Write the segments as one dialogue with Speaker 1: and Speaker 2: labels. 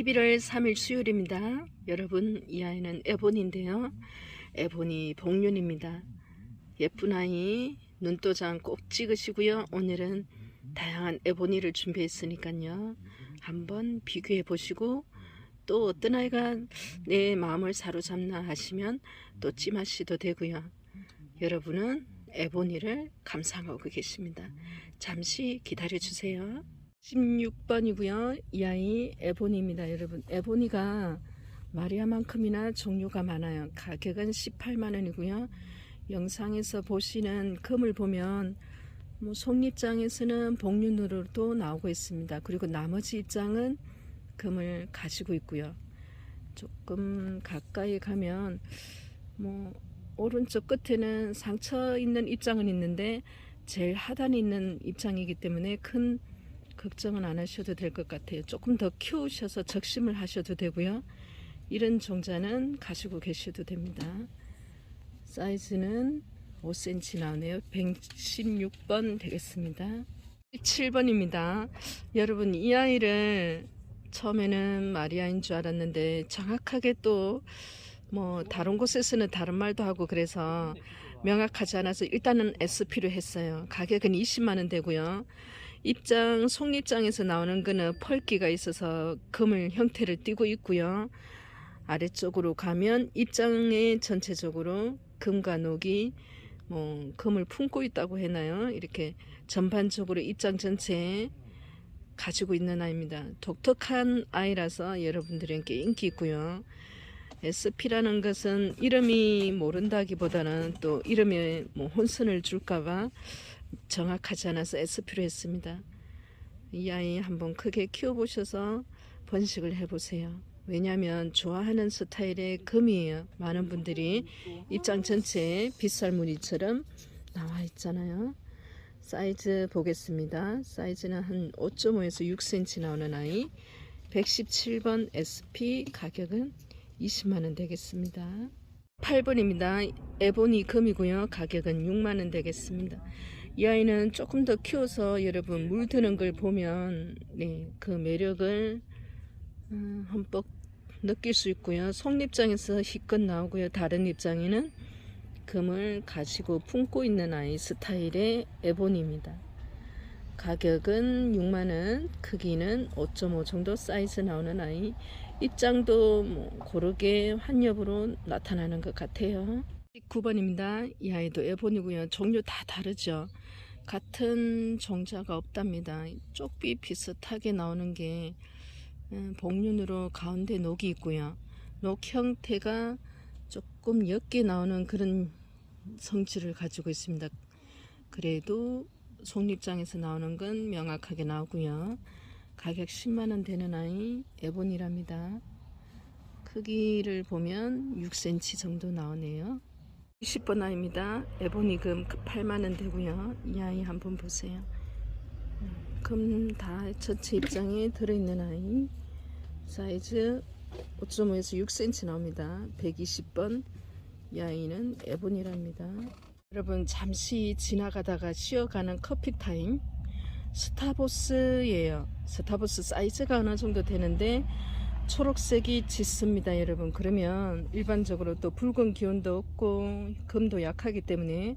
Speaker 1: 11월 3일 수요일입니다. 여러분, 이 아이는 에보니인데요. 에보니 복륜입니다. 예쁜 아이 눈도장 꼭 찍으시고요. 오늘은 다양한 에보니를 준비했으니까요. 한번 비교해 보시고 또 어떤 아이가 내 마음을 사로잡나 하시면 또 찜하시도 되고요. 여러분은 에보니를 감상하고 계십니다. 잠시 기다려 주세요. 16번이고요. 이 아이 에보니입니다. 여러분, 에보니가 마리아만큼이나 종류가 많아요. 가격은 18만원이고요. 영상에서 보시는 금을 보면 속립장에서는 복륜으로도 나오고 있습니다. 그리고 나머지 입장은 금을 가지고 있고요. 조금 가까이 가면 오른쪽 끝에는 상처 있는 입장은 있는데 제일 하단에 있는 입장이기 때문에 큰 걱정은 안 하셔도 될 것 같아요. 조금 더 키우셔서 적심을 하셔도 되고요. 이런 종자는 가지고 계셔도 됩니다. 사이즈는 5cm 나오네요. 116번 되겠습니다. 7번입니다. 여러분, 이 아이를 처음에는 마리아인 줄 알았는데 정확하게 또 다른 곳에서는 다른 말도 하고 그래서 명확하지 않아서 일단은 SP로 했어요. 가격은 20만원 되고요. 입장, 속립장에서 나오는 거는 펄기가 있어서 금을 형태를 띠고 있고요. 아래쪽으로 가면 입장에 전체적으로 금과 녹이 금을 품고 있다고 해나요? 이렇게 전반적으로 입장 전체에 가지고 있는 아이입니다. 독특한 아이라서 여러분들에게 인기 있고요. SP라는 것은 이름이 모른다기보다는 또 이름에 혼선을 줄까봐 정확하지 않아서 SP로 했습니다. 이 아이 한번 크게 키워보셔서 번식을 해보세요. 왜냐하면 좋아하는 스타일의 금이에요. 많은 분들이 입장 전체에 빗살무늬처럼 나와 있잖아요. 사이즈 보겠습니다. 사이즈는 한 5.5에서 6cm 나오는 아이 117번 SP 가격은 20만원 되겠습니다. 8번입니다. 에보니 금이고요. 가격은 6만원 되겠습니다. 이 아이는 조금 더 키워서 여러분 물드는 걸 보면 그 매력을 흠뻑 느낄 수 있고요. 속립장에서 희껏 나오고요. 다른 입장에는 금을 가지고 품고 있는 아이 스타일의 에보니입니다. 가격은 6만원, 크기는 5.5 정도 사이즈 나오는 아이, 입장도 고르게 환엽으로 나타나는 것 같아요. 9번입니다. 이 아이도 에보니고요. 종류 다 다르죠. 같은 종자가 없답니다. 쪽비 비슷하게 나오는 게 복륜으로 가운데 녹이 있고요. 녹 형태가 조금 옅게 나오는 그런 성질을 가지고 있습니다. 그래도 속립장에서 나오는 건 명확하게 나오고요. 가격 10만원 되는 아이 에보니랍니다. 크기를 보면 6cm 정도 나오네요. 20번 아이입니다. 에보니금 8만원 되고요. 이 아이 한번 보세요. 금 다 전체 입장에 들어있는 아이, 사이즈 5.5에서 6cm 나옵니다. 120번, 이 아이는 에보니랍니다. 여러분, 잠시 지나가다가 쉬어가는 커피타임 스타보스예요. 스타보스 사이즈가 어느 정도 되는데 초록색이 짙습니다. 여러분, 그러면 일반적으로 또 붉은 기운도 없고 금도 약하기 때문에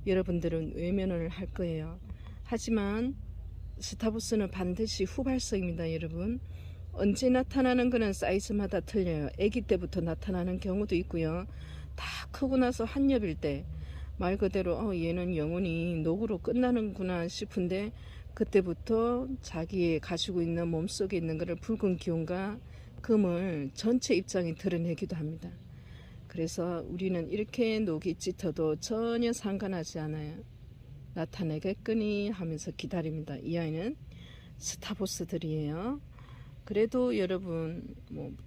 Speaker 1: 여러분들은 외면을 할 거예요. 하지만 스타보스는 반드시 후발성입니다. 여러분, 언제 나타나는 거는 사이즈마다 틀려요. 아기 때부터 나타나는 경우도 있고요. 다 크고 나서 한엽일 때 말 그대로 얘는 영원히 녹으로 끝나는구나 싶은데 그때부터 자기의 가지고 있는 몸속에 있는 것을 붉은 기운과 금을 전체 입장에 드러내기도 합니다. 그래서 우리는 이렇게 녹이 짙어도 전혀 상관하지 않아요. 나타내겠거니 하면서 기다립니다. 이 아이는 스타보스들이에요. 그래도 여러분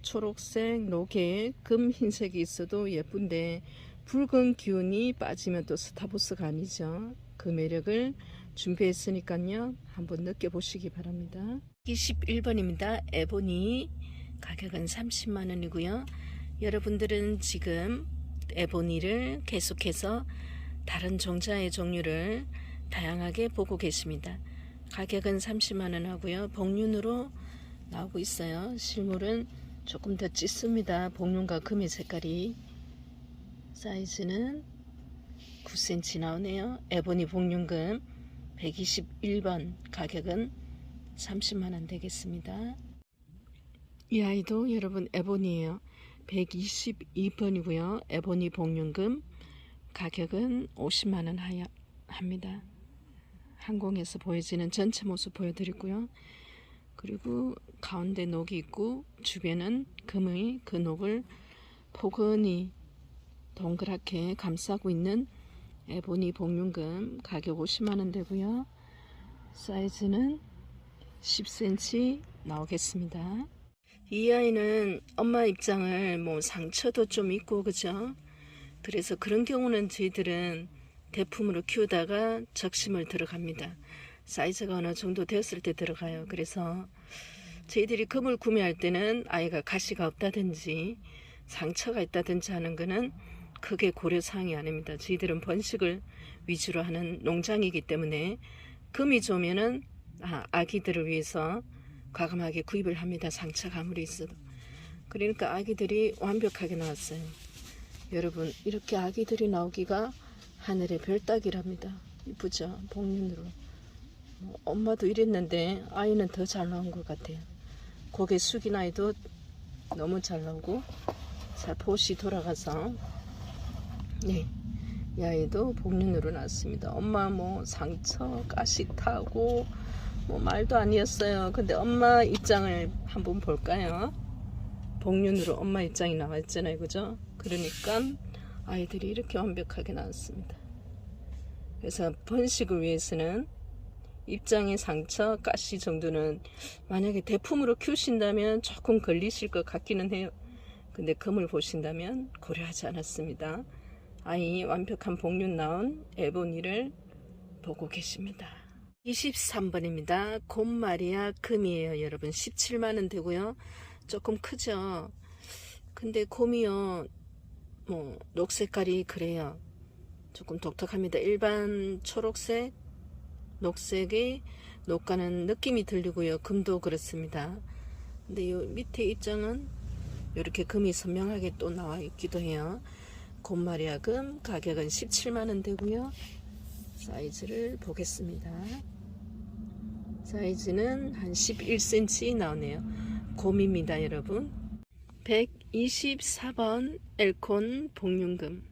Speaker 1: 초록색, 녹에 금 흰색이 있어도 예쁜데 붉은 기운이 빠지면 또 스타보스가 아니죠. 그 매력을 준비했으니까요. 한번 느껴보시기 바랍니다. 21번입니다. 에보니 가격은 30만원이고요. 여러분들은 지금 에보니를 계속해서 다른 종자의 종류를 다양하게 보고 계십니다. 가격은 30만원 하고요. 복륜으로 나오고 있어요. 실물은 조금 더 짙습니다. 복륜과 금의 색깔이. 사이즈는 9cm 나오네요. 에보니 복륜금 121번, 가격은 30만원 되겠습니다. 이 아이도 여러분 에보니에요. 122번이고요. 에보니 복륜금, 가격은 50만원 합니다. 항공에서 보여지는 전체 모습 보여드리고요. 그리고 가운데 녹이 있고 주변은 금의 그 녹을 포근히 동그랗게 감싸고 있는 에보니 복륜금, 가격 50만원 되고요. 사이즈는 10cm 나오겠습니다. 이 아이는 엄마 입장을 뭐 상처도 좀 있고 그죠? 그래서 그런 경우는 저희들은 대품으로 키우다가 적심을 들어갑니다. 사이즈가 어느 정도 되었을 때 들어가요. 그래서 저희들이 금을 구매할 때는 아이가 가시가 없다든지 상처가 있다든지 하는 거는 크게 고려사항이 아닙니다. 저희들은 번식을 위주로 하는 농장이기 때문에 금이 좋으면은 아기들을 위해서 과감하게 구입을 합니다. 상처가 아무리 있어도. 그러니까 아기들이 완벽하게 나왔어요. 여러분, 이렇게 아기들이 나오기가 하늘의 별 따기랍니다. 이쁘죠? 복륜으로. 엄마도 이랬는데 아이는 더 잘 나온 것 같아요. 고개 숙인 아이도 너무 잘 나오고. 자, 보시 돌아가서 네, 이 아이도 복륜으로 나왔습니다. 엄마 뭐 상처 가시 타고 뭐 말도 아니었어요. 근데 엄마 입장을 한번 볼까요? 복륜으로 엄마 입장이 나왔잖아요, 그죠? 그러니까 아이들이 이렇게 완벽하게 나왔습니다. 그래서 번식을 위해서는 입장의 상처, 가시 정도는 만약에 대품으로 키우신다면 조금 걸리실 것 같기는 해요. 근데 금을 보신다면 고려하지 않았습니다. 아이 완벽한 복륜 나온 에보니를 보고 계십니다. 23번입니다. 곰마리아 금이에요. 여러분 17만원 되고요. 조금 크죠. 근데 곰이요 뭐 녹색깔이 그래요. 조금 독특합니다. 일반 초록색, 녹색의 녹가는 느낌이 들리고요. 금도 그렇습니다. 근데 요 밑에 입장은 이렇게 금이 선명하게 또 나와 있기도 해요. 곰마리아 금, 가격은 17만원 되고요. 사이즈를 보겠습니다. 사이즈는 한 11cm 나오네요. 곰입니다, 여러분. 124번 엘콘 복륜금,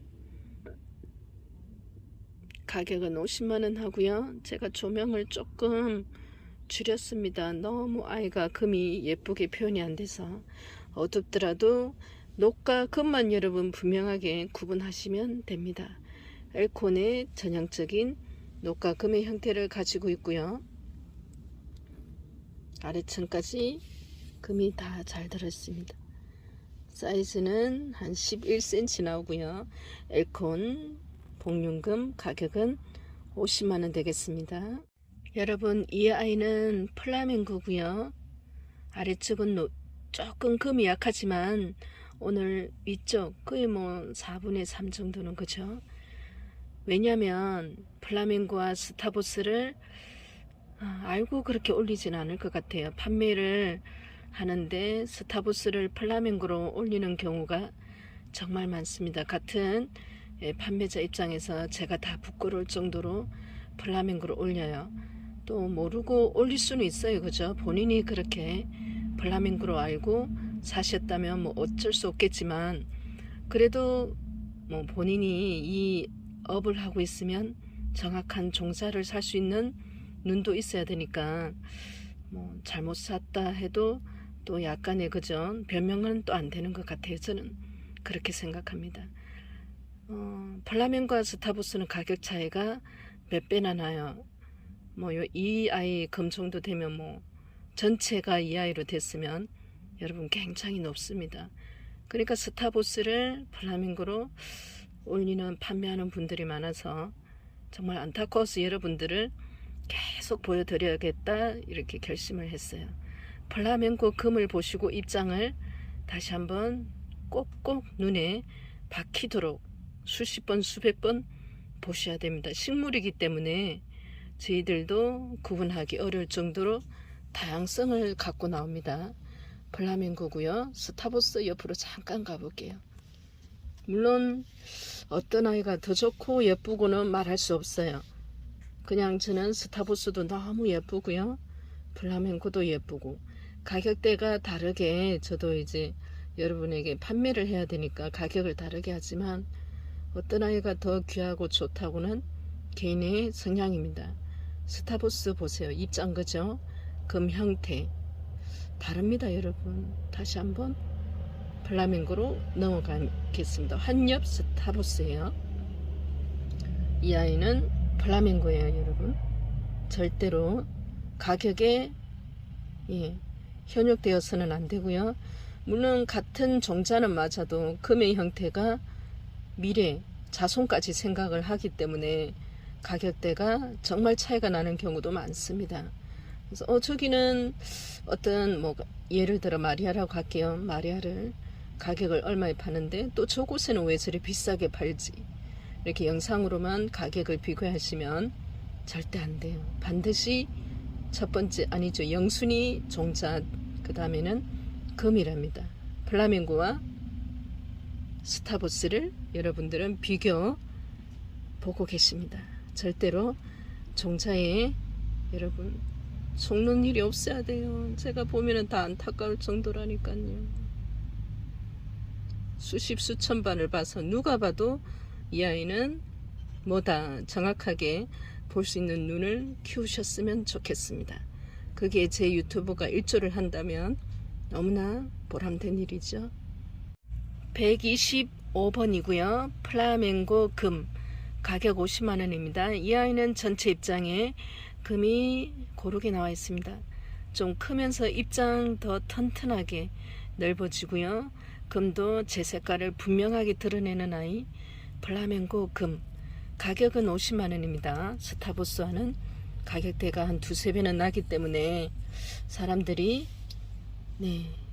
Speaker 1: 가격은 50만원 하고요. 제가 조명을 조금 줄였습니다. 너무 아이가 금이 예쁘게 표현이 안 돼서. 어둡더라도 녹과 금만 여러분 분명하게 구분하시면 됩니다. 엘콘의 전형적인 녹과 금의 형태를 가지고 있고요. 아래층까지 금이 다 잘 들어있습니다. 사이즈는 한 11cm 나오고요. 엘콘 복륜금, 가격은 50만원 되겠습니다. 여러분, 이 아이는 플라밍고고요. 아래쪽은 조금 금이 약하지만 오늘 위쪽 거의 뭐 4분의 3 정도는 그죠. 왜냐면 플라밍고와 스타보스를 알고 그렇게 올리지는 않을 것 같아요. 판매를 하는데 스타보스를 플라밍고로 올리는 경우가 정말 많습니다. 같은 판매자 입장에서 제가 다 부끄러울 정도로 플라밍고로 올려요. 또 모르고 올릴 수는 있어요, 그죠? 본인이 그렇게 플라밍고로 알고 사셨다면 뭐 어쩔 수 없겠지만, 그래도 뭐 본인이 이 업을 하고 있으면 정확한 종자를 살 수 있는 눈도 있어야 되니까, 뭐 잘못 샀다 해도 또 약간의 그죠? 변명은 또 안 되는 것 같아요. 저는 그렇게 생각합니다. 플라밍고와 스타보스는 가격 차이가 몇 배나 나요. 뭐 이 아이 금 정도 되면 뭐 전체가 이 아이로 됐으면 여러분 굉장히 높습니다. 그러니까 스타보스를 플라밍고로 올리는 판매하는 분들이 많아서 정말 안타까워서 여러분들을 계속 보여드려야겠다 이렇게 결심을 했어요. 플라밍고 금을 보시고 입장을 다시 한번 꼭꼭 눈에 박히도록 수십 번 수백 번 보셔야 됩니다. 식물이기 때문에 저희들도 구분하기 어려울 정도로 다양성을 갖고 나옵니다. 플라밍고고요. 스타보스 옆으로 잠깐 가볼게요. 물론 어떤 아이가 더 좋고 예쁘고는 말할 수 없어요. 그냥 저는 스타보스도 너무 예쁘고요. 플라멩코도 예쁘고 가격대가 다르게 저도 이제 여러분에게 판매를 해야 되니까 가격을 다르게 하지만 어떤 아이가 더 귀하고 좋다고는 개인의 성향입니다. 스타보스 보세요. 입장 그죠? 금 형태 다릅니다 여러분. 다시 한번 플라밍고로 넘어가겠습니다. 한엽 스타보스예요. 이 아이는 플라밍고예요 여러분. 절대로 가격에 현혹되어서는 안 되고요. 물론 같은 종자는 맞아도 금의 형태가 미래 자손까지 생각을 하기 때문에 가격대가 정말 차이가 나는 경우도 많습니다. 그래서 저기는 어떤 뭐 예를 들어 마리아라고 할게요. 마리아를 가격을 얼마에 파는데 또 저곳에는 왜 저리 비싸게 팔지? 이렇게 영상으로만 가격을 비교하시면 절대 안 돼요. 반드시 첫 번째 아니죠. 영순위 종자 그 다음에는 금이랍니다. 플라밍고와 스타보스를 여러분들은 비교 보고 계십니다. 절대로 종자에 여러분 속는 일이 없어야 돼요. 제가 보면은 다 안타까울 정도라니까요. 수십 수천 반을 봐서 누가 봐도 이 아이는 뭐다 정확하게 볼 수 있는 눈을 키우셨으면 좋겠습니다. 그게 제 유튜브가 일조를 한다면 너무나 보람된 일이죠. 125번이고요. 플라멩고 금 가격 50만원입니다. 이 아이는 전체 입장에 금이 고르게 나와 있습니다. 좀 크면서 입장 더 튼튼하게 넓어지고요. 금도 제 색깔을 분명하게 드러내는 아이 플라멩고 금 가격은 50만원입니다. 스타보스와는 가격대가 한 두세 배는 나기 때문에 사람들이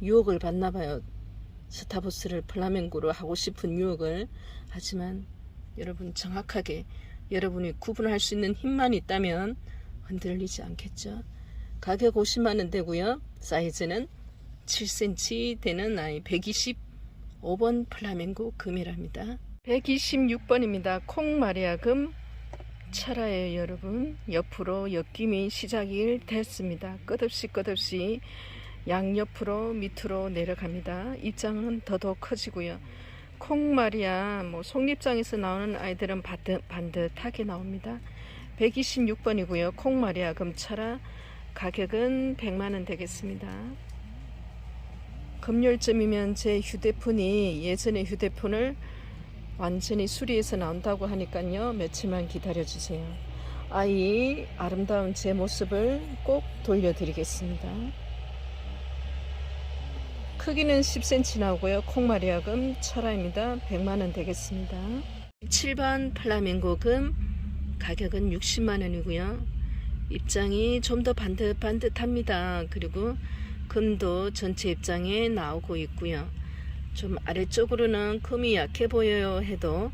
Speaker 1: 유혹을 받나봐요. 스타보스를 플라멩고로 하고 싶은 유혹을. 하지만 여러분 정확하게 여러분이 구분할 수 있는 힘만 있다면 흔들리지 않겠죠. 가격 50만원 되고요. 사이즈는 7cm 되는 아이 125번 플라멩고 금이랍니다. 126번입니다. 콩마리아 금 철화예요 여러분. 옆으로 엮임이 시작이 됐습니다. 끝없이 양옆으로 밑으로 내려갑니다. 입장은 더더욱 커지고요. 콩마리아 속립장에서 나오는 아이들은 반듯하게 나옵니다. 126번이고요. 콩마리아 금철화 가격은 100만원 되겠습니다. 금요일쯤이면 제 휴대폰이 예전에 휴대폰을 완전히 수리해서 나온다고 하니까요. 며칠만 기다려주세요. 아이 아름다운 제 모습을 꼭 돌려드리겠습니다. 크기는 10cm 나오고요. 콩마리아 금 철화입니다. 100만원 되겠습니다. 7번 플라밍고 금 가격은 60만원이고요. 입장이 좀 더 반듯합니다. 그리고 금도 전체 입장에 나오고 있고요. 좀 아래쪽으로는 금이 약해 보여요 해도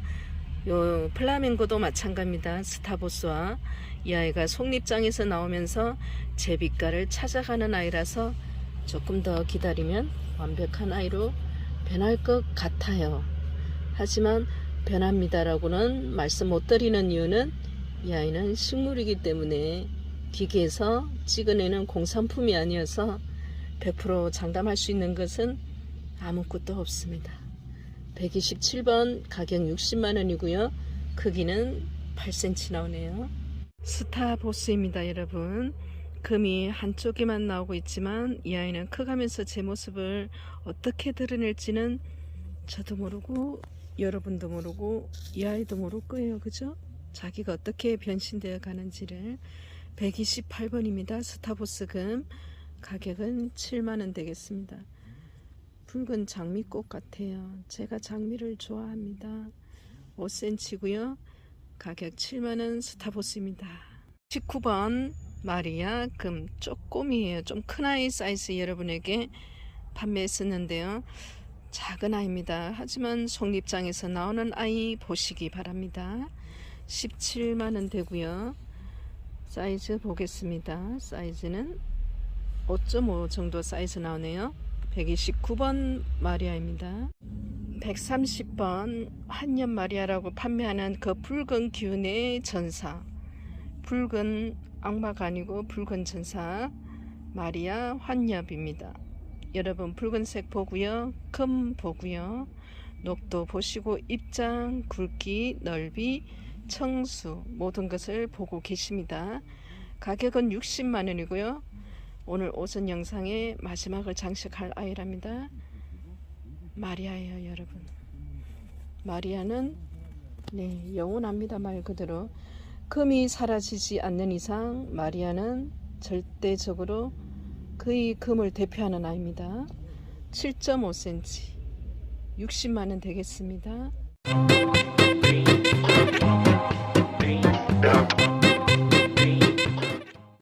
Speaker 1: 요 플라밍고도 마찬가지입니다. 스타보스와 이 아이가 속립장에서 나오면서 제 빛깔을 찾아가는 아이라서 조금 더 기다리면 완벽한 아이로 변할 것 같아요. 하지만 변합니다라고는 말씀 못 드리는 이유는 이 아이는 식물이기 때문에 기계에서 찍어내는 공산품이 아니어서 100% 장담할 수 있는 것은 아무것도 없습니다. 127번 가격 60만원이고요. 크기는 8cm 나오네요. 스타보스입니다 여러분. 금이 한쪽에만 나오고 있지만 이 아이는 커가면서 제 모습을 어떻게 드러낼지는 저도 모르고 여러분도 모르고 이 아이도 모를 거예요. 그죠? 자기가 어떻게 변신되어 가는지를. 128번입니다. 스타보스 금 가격은 7만원 되겠습니다. 붉은 장미꽃 같아요. 제가 장미를 좋아합니다. 5cm고요. 가격 7만원 스타보스입니다. 19번 마리아 금 쪼꼬미예요. 좀 큰 아이 사이즈 여러분에게 판매했었는데요. 작은 아이입니다. 하지만 속립장에서 나오는 아이 보시기 바랍니다. 17만원 되고요. 사이즈 보겠습니다. 사이즈는 5.5 정도 사이즈 나오네요. 129번 마리아입니다. 130번 한엽 마리아라고 판매하는 그 붉은 기운의 전사, 붉은 악마가 아니고 붉은 전사 마리아 환엽입니다. 여러분 붉은색 보고요, 금 보고요, 녹도 보시고 입장, 굵기, 넓이, 청수 모든 것을 보고 계십니다. 가격은 60만원이고요. 오늘 오전 영상의 마지막을 장식할 아이랍니다. 마리아예요, 여러분. 마리아는 영원합니다. 말 그대로 금이 사라지지 않는 이상 마리아는 절대적으로 그의 금을 대표하는 아이입니다. 7.5cm 60만원 되겠습니다.